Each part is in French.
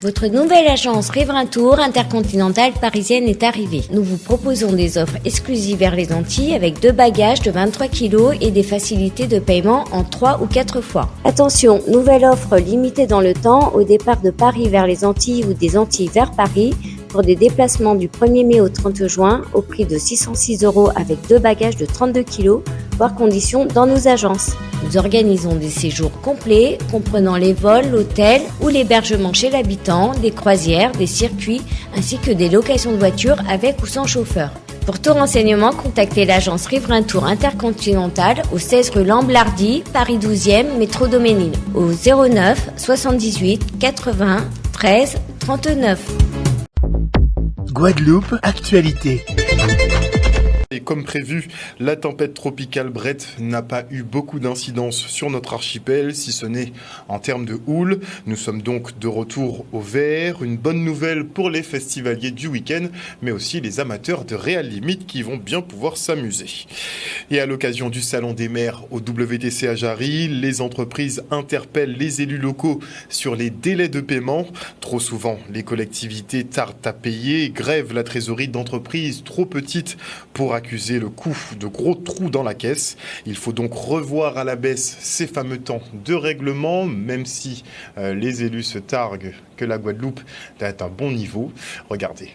Votre nouvelle agence Riverain Tour intercontinentale parisienne est arrivée. Nous vous proposons des offres exclusives vers les Antilles avec 2 bagages de 23 kg et des facilités de paiement en 3 ou 4 fois. Attention, nouvelle offre limitée dans le temps au départ de Paris vers les Antilles ou des Antilles vers Paris pour des déplacements du 1er mai au 30 juin au prix de 606 € avec 2 bagages de 32 kg, voire conditions dans nos agences. Nous organisons des séjours complets comprenant les vols, l'hôtel ou l'hébergement chez l'habitant, des croisières, des circuits ainsi que des locations de voitures avec ou sans chauffeur. Pour tout renseignement, contactez l'agence Riverain Tour Intercontinentale au 16 rue Lamblardy, Paris 12e, métro Doménil, au 09 78 80 13 39. Guadeloupe, actualité. Et comme prévu, la tempête tropicale Brett n'a pas eu beaucoup d'incidence sur notre archipel, si ce n'est en termes de houle. Nous sommes donc de retour au vert. Une bonne nouvelle pour les festivaliers du week-end, mais aussi les amateurs de Real Limit qui vont bien pouvoir s'amuser. Et à l'occasion du Salon des maires au WTC à Jarry, les entreprises interpellent les élus locaux sur les délais de paiement. Trop souvent, les collectivités tardent à payer, grèvent la trésorerie d'entreprises trop petites pour accuser le coup de gros trous dans la caisse. Il faut donc revoir à la baisse ces fameux temps de règlement, même si les élus se targuent que la Guadeloupe est à un bon niveau. Regardez.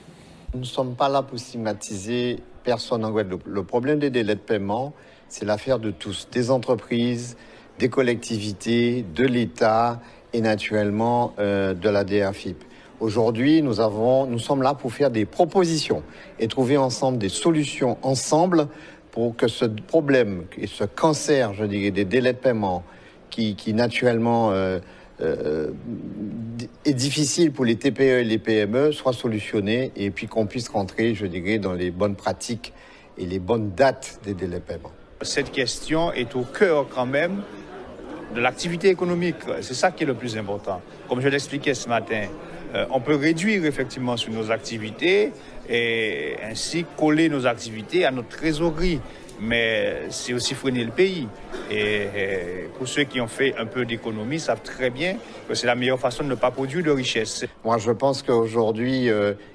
Nous ne sommes pas là pour stigmatiser personne en Guadeloupe. Le problème des délais de paiement, c'est l'affaire de tous, des entreprises, des collectivités, de l'État et naturellement de la DRFIP. Aujourd'hui, nous sommes là pour faire des propositions et trouver ensemble des solutions ensemble pour que ce problème et ce cancer, je dirais, des délais de paiement qui naturellement est difficile pour les TPE et les PME soit solutionné et puis qu'on puisse rentrer, je dirais, dans les bonnes pratiques et les bonnes dates des délais de paiement. Cette question est au cœur quand même de l'activité économique. C'est ça qui est le plus important. Comme je l'expliquais ce matin, on peut réduire effectivement sur nos activités et ainsi coller nos activités à notre trésorerie. Mais c'est aussi freiner le pays. Et pour ceux qui ont fait un peu d'économie savent très bien que c'est la meilleure façon de ne pas produire de richesse. Moi, je pense qu'aujourd'hui,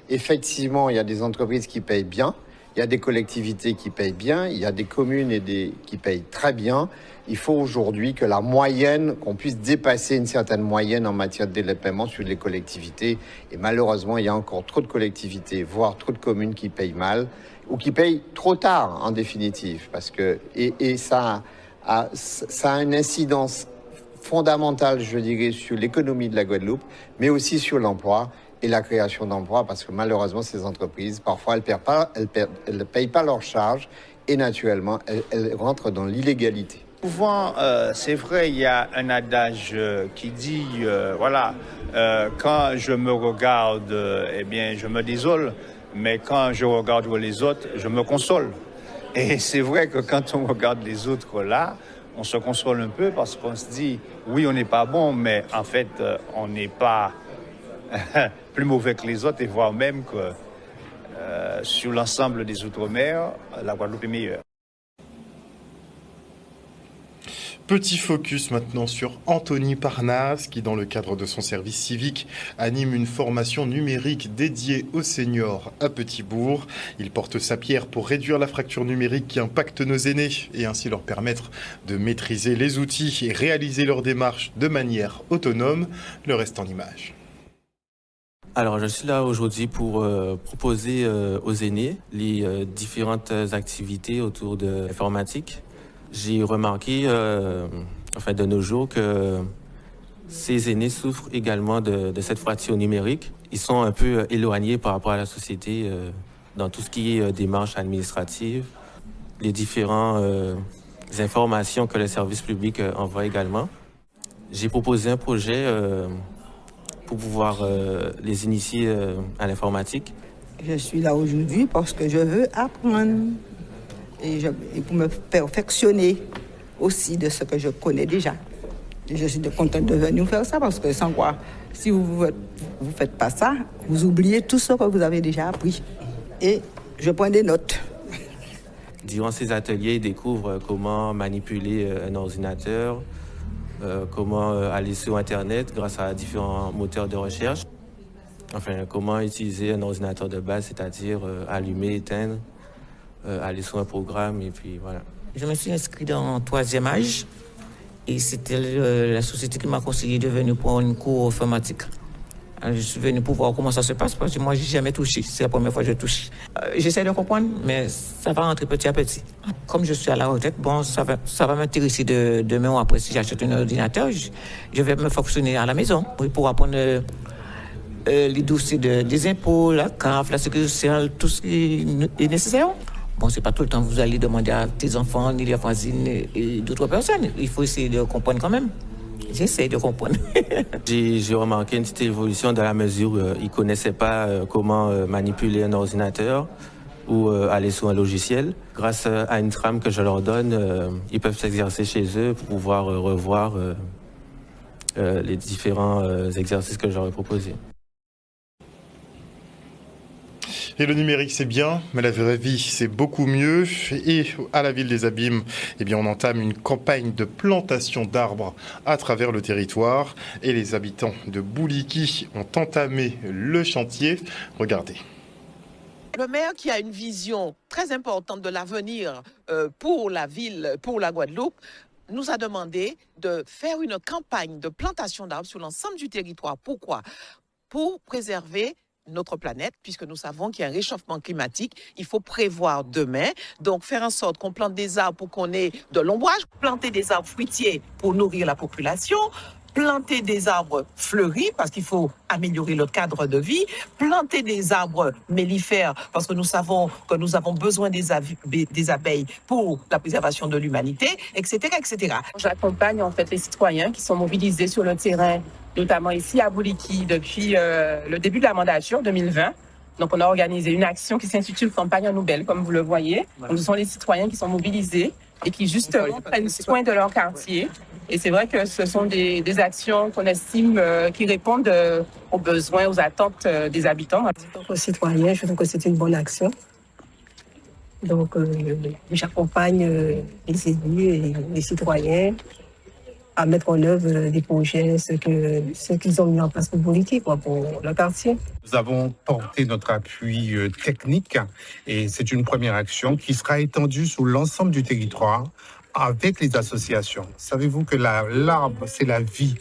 effectivement, il y a des entreprises qui payent bien. Il y a des collectivités qui payent bien, il y a des communes qui payent très bien. Il faut aujourd'hui que la moyenne, qu'on puisse dépasser une certaine moyenne en matière de délai de paiement sur les collectivités. Et malheureusement, il y a encore trop de collectivités, voire trop de communes qui payent mal ou qui payent trop tard en définitive. Parce que, ça a une incidence fondamentale, je dirais, sur l'économie de la Guadeloupe, mais aussi sur l'emploi et la création d'emplois, parce que malheureusement, ces entreprises, parfois, elles ne payent pas leurs charges et naturellement, elles rentrent dans l'illégalité. Souvent, c'est vrai, il y a un adage qui dit, quand je me regarde, eh bien, je me désole, mais quand je regarde les autres, je me console. Et c'est vrai que quand on regarde les autres là, on se console un peu parce qu'on se dit, oui, on n'est pas bon, mais en fait, on n'est pas plus mauvais que les autres et voire même que sur l'ensemble des Outre-mer, la Guadeloupe est meilleure. Petit focus maintenant sur Anthony Parnasse qui, dans le cadre de son service civique, anime une formation numérique dédiée aux seniors à Petit-Bourg. Il porte sa pierre pour réduire la fracture numérique qui impacte nos aînés et ainsi leur permettre de maîtriser les outils et réaliser leurs démarches de manière autonome. Le reste en images. Alors, je suis là aujourd'hui pour proposer aux aînés les différentes activités autour de l'informatique. J'ai remarqué, de nos jours, que ces aînés souffrent également de cette fracture numérique. Ils sont un peu éloignés par rapport à la société dans tout ce qui est démarches administratives, les différentes informations que le service public envoie également. J'ai proposé un projet pour pouvoir les initier à l'informatique. Je suis là aujourd'hui parce que je veux apprendre et pour me perfectionner aussi de ce que je connais déjà. Et je suis contente de venir faire ça parce que sans quoi, si vous ne faites pas ça, vous oubliez tout ce que vous avez déjà appris. Et je prends des notes. Durant ces ateliers, ils découvrent comment manipuler un ordinateur, comment aller sur Internet grâce à différents moteurs de recherche. Enfin, comment utiliser un ordinateur de base, c'est-à-dire allumer, éteindre, aller sur un programme et puis voilà. Je me suis inscrit dans 3e âge et c'était la société qui m'a conseillé de venir pour une cours informatique. Alors, je suis venu pour voir comment ça se passe parce que moi, je n'ai jamais touché. C'est la première fois que je touche. J'essaie de comprendre, mais ça va rentrer petit à petit. Comme je suis à la retraite, bon, ça va m'intéresser demain ou après. Si j'achète un ordinateur, je vais me fonctionner à la maison pour apprendre les dossiers des impôts, la CAF, la sécurité sociale, tout ce qui est nécessaire. Bon, c'est pas tout le temps que vous allez demander à tes enfants, ni les voisines et d'autres personnes. Il faut essayer de comprendre quand même. J'essaie de comprendre. J'ai remarqué une petite évolution dans la mesure où ils ne connaissaient pas comment manipuler un ordinateur ou aller sur un logiciel. Grâce à une trame que je leur donne, ils peuvent s'exercer chez eux pour pouvoir revoir les différents exercices que je leur ai proposés. Et le numérique, c'est bien, mais la vraie vie, c'est beaucoup mieux. Et à la Ville des Abîmes, eh bien, on entame une campagne de plantation d'arbres à travers le territoire. Et les habitants de Bouliki ont entamé le chantier. Regardez. Le maire qui a une vision très importante de l'avenir pour la ville, pour la Guadeloupe, nous a demandé de faire une campagne de plantation d'arbres sur l'ensemble du territoire. Pourquoi? Pour préserver notre planète, puisque nous savons qu'il y a un réchauffement climatique, il faut prévoir demain. Donc, faire en sorte qu'on plante des arbres pour qu'on ait de l'ombrage, planter des arbres fruitiers pour nourrir la population, planter des arbres fleuris parce qu'il faut améliorer le cadre de vie, planter des arbres mellifères parce que nous savons que nous avons besoin des abeilles pour la préservation de l'humanité, etc., etc. J'accompagne en fait les citoyens qui sont mobilisés sur le terrain, notamment ici à Bouliki depuis le début de la mandature 2020. Donc on a organisé une action qui s'intitule Campagne en Nouvelle, comme vous le voyez. Donc, ce sont les citoyens qui sont mobilisés et qui justement prennent soin de leur quartier. Et c'est vrai que ce sont des actions qu'on estime qui répondent aux besoins, aux attentes des habitants. En tant que citoyen, je trouve que c'est une bonne action. Donc, j'accompagne les élus et les citoyens à mettre en œuvre des projets, ce qu'ils ont mis en place pour Bouliki, pour le quartier. Nous avons porté notre appui technique et c'est une première action qui sera étendue sur l'ensemble du territoire avec les associations. Savez-vous que l'arbre, c'est la vie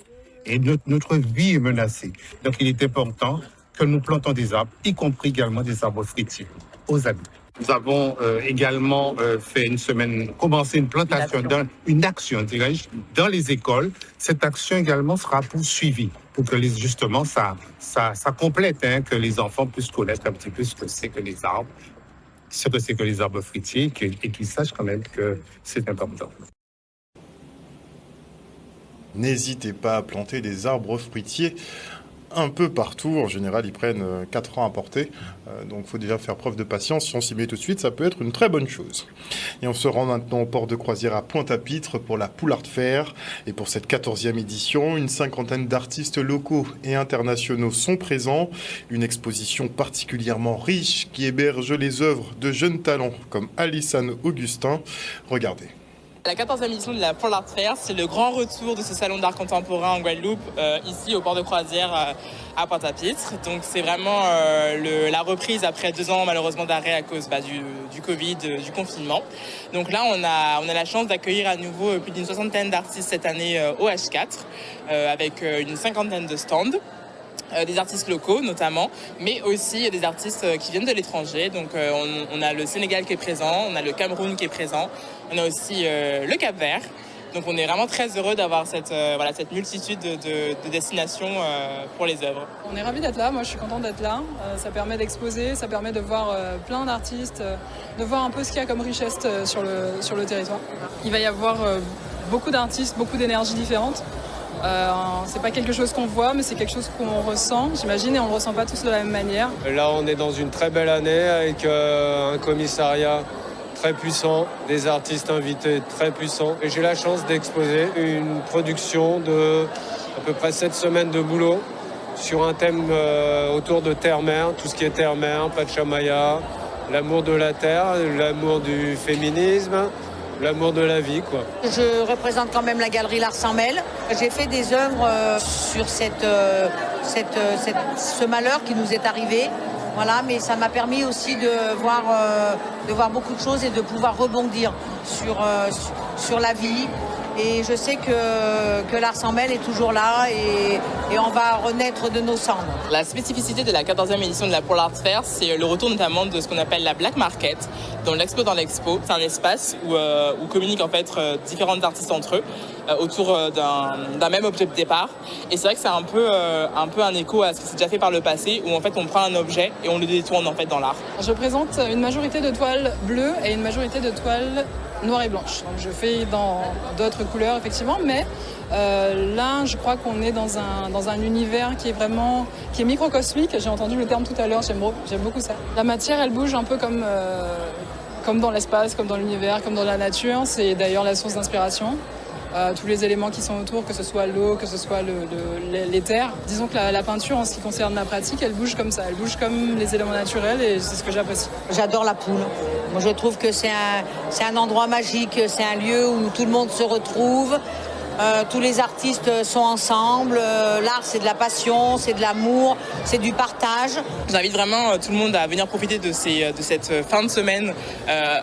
et notre vie est menacée. Donc il est important que nous plantons des arbres, y compris également des arbres fruitiers aux adultes. Nous avons également commencé une plantation, une action, dirais-je, dans les écoles. Cette action également sera poursuivie pour que justement ça complète, que les enfants puissent connaître un petit peu ce que c'est que les arbres fruitiers et qu'ils sachent quand même que c'est important. N'hésitez pas à planter des arbres fruitiers un peu partout. En général, ils prennent 4 ans à porter. Donc, il faut déjà faire preuve de patience. Si on s'y met tout de suite, ça peut être une très bonne chose. Et on se rend maintenant au port de croisière à Pointe-à-Pitre pour la Poule Art Fair. Et pour cette 14e édition, une 50aine d'artistes locaux et internationaux sont présents. Une exposition particulièrement riche qui héberge les œuvres de jeunes talents comme Alissane Augustin. Regardez. La 14e édition de la Poule Art Fair, c'est le grand retour de ce salon d'art contemporain en Guadeloupe, ici au port de croisière à Pointe-à-Pitre. Donc c'est vraiment la reprise après 2 ans malheureusement d'arrêt à cause du Covid, du confinement. Donc là on a la chance d'accueillir à nouveau plus d'une 60aine d'artistes cette année au H4 avec une 50aine de stands. Des artistes locaux notamment, mais aussi des artistes qui viennent de l'étranger. Donc on a le Sénégal qui est présent, on a le Cameroun qui est présent, on a aussi le Cap-Vert. Donc on est vraiment très heureux d'avoir cette multitude de destinations pour les œuvres. On est ravis d'être là, moi je suis contente d'être là. Ça permet d'exposer, ça permet de voir plein d'artistes, de voir un peu ce qu'il y a comme richesse sur le territoire. Il va y avoir beaucoup d'artistes, beaucoup d'énergies différentes. C'est pas quelque chose qu'on voit, mais c'est quelque chose qu'on ressent, j'imagine, et on le ressent pas tous de la même manière. Là, on est dans une très belle année avec un commissariat très puissant, des artistes invités très puissants. Et j'ai la chance d'exposer une production de à peu près 7 semaines de boulot sur un thème autour de terre-mer, tout ce qui est terre-mer, Pachamaya, l'amour de la terre, l'amour du féminisme, l'amour de la vie, quoi. Je représente quand même la galerie L'Art sans mêle. J'ai fait des œuvres sur ce malheur qui nous est arrivé. Voilà, mais ça m'a permis aussi de voir beaucoup de choses et de pouvoir rebondir sur la vie. Et je sais que l'Art sans mêle est toujours là et on va renaître de nos cendres. La spécificité de la 14e édition de la Pour l'Art Fair, c'est le retour notamment de ce qu'on appelle la Black Market, dans l'expo dans l'expo. C'est un espace où communiquent en fait différents artistes entre eux autour d'un même objet de départ. Et c'est vrai que c'est un peu un écho à ce qui s'est déjà fait par le passé, où en fait on prend un objet et on le détourne en fait dans l'art. Je présente une majorité de toiles bleues et une majorité de toiles noires et blanches. Donc je fais dans d'autres couleurs effectivement, mais là je crois qu'on est dans un univers qui est microcosmique. J'ai entendu le terme tout à l'heure, j'aime beaucoup ça. La matière elle bouge un peu comme dans l'espace, comme dans l'univers, comme dans la nature. C'est d'ailleurs la source d'inspiration. Tous les éléments qui sont autour, que ce soit l'eau, que ce soit l'éther. Disons que la peinture, en ce qui concerne ma pratique, elle bouge comme ça. Elle bouge comme les éléments naturels et c'est ce que j'apprécie. J'adore la Poule. Moi, je trouve que c'est un endroit magique, c'est un lieu où tout le monde se retrouve. Tous les artistes sont ensemble. L'art, c'est de la passion, c'est de l'amour, c'est du partage. J'invite vraiment tout le monde à venir profiter de cette fin de semaine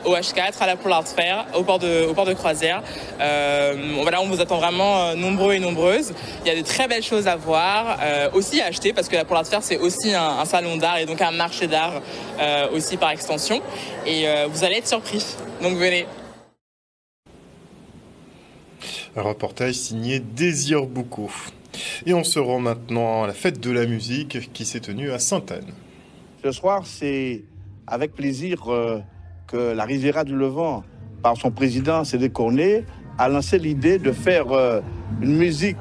au H4, à la Pour l'Art Fair, au port de Croisière. Voilà, on vous attend vraiment nombreux et nombreuses. Il y a de très belles choses à voir, aussi à acheter, parce que la Pour l'Art Fair, c'est aussi un salon d'art et donc un marché d'art aussi par extension. Et vous allez être surpris. Donc venez. Un reportage signé Désir Boucaud. Et on se rend maintenant à la fête de la musique qui s'est tenue à Sainte-Anne. Ce soir, c'est avec plaisir que la Riviera du Levant, par son président Cédric Cornet, a lancé l'idée de faire une musique,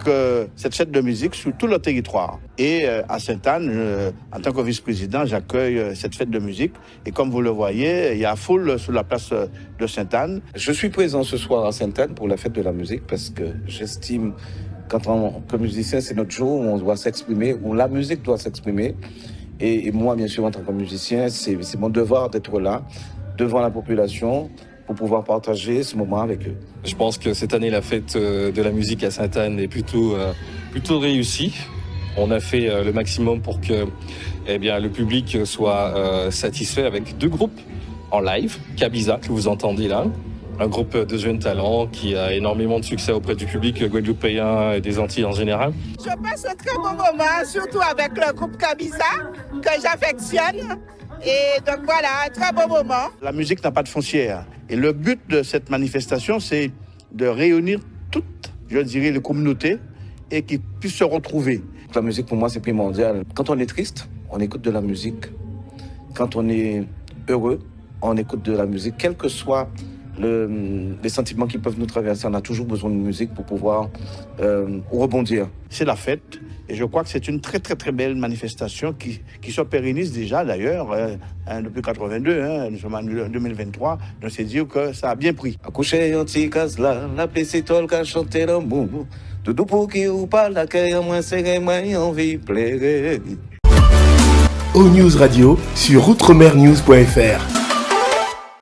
cette fête de musique sur tout le territoire. Et à Sainte-Anne, en tant que vice-président, j'accueille cette fête de musique. Et comme vous le voyez, il y a foule sur la place de Sainte-Anne. Je suis présent ce soir à Sainte-Anne pour la fête de la musique parce que j'estime qu'en tant que musicien, c'est notre jour où on doit s'exprimer, où la musique doit s'exprimer. Et moi, bien sûr, en tant que musicien, c'est mon devoir d'être là, devant la population, pour pouvoir partager ce moment avec eux. Je pense que cette année, la fête de la musique à Sainte-Anne est plutôt réussie. On a fait le maximum pour que le public soit satisfait avec 2 groupes en live. Kabiza, que vous entendez là, un groupe de jeunes talents qui a énormément de succès auprès du public guadeloupéen et des Antilles en général. Je passe un très bon moment, surtout avec le groupe Kabiza, que j'affectionne. Et donc voilà, un très bon moment. La musique n'a pas de frontières. Et le but de cette manifestation, c'est de réunir toutes, je dirais, les communautés et qu'ils puissent se retrouver. La musique, pour moi, c'est primordial. Quand on est triste, on écoute de la musique. Quand on est heureux, on écoute de la musique. Quel que soit les sentiments qui peuvent nous traverser, on a toujours besoin de musique pour pouvoir rebondir. C'est la fête. Et je crois que c'est une très très très belle manifestation qui se pérennise déjà d'ailleurs depuis 82, nous sommes en 2023, donc c'est dire que ça a bien pris. Accoucher un petit casse là, la pécitole qui a chanté l'amour, tout pour qui ou pas la caille moins serré, moins envie plaire. O News Radio sur outremernews.fr.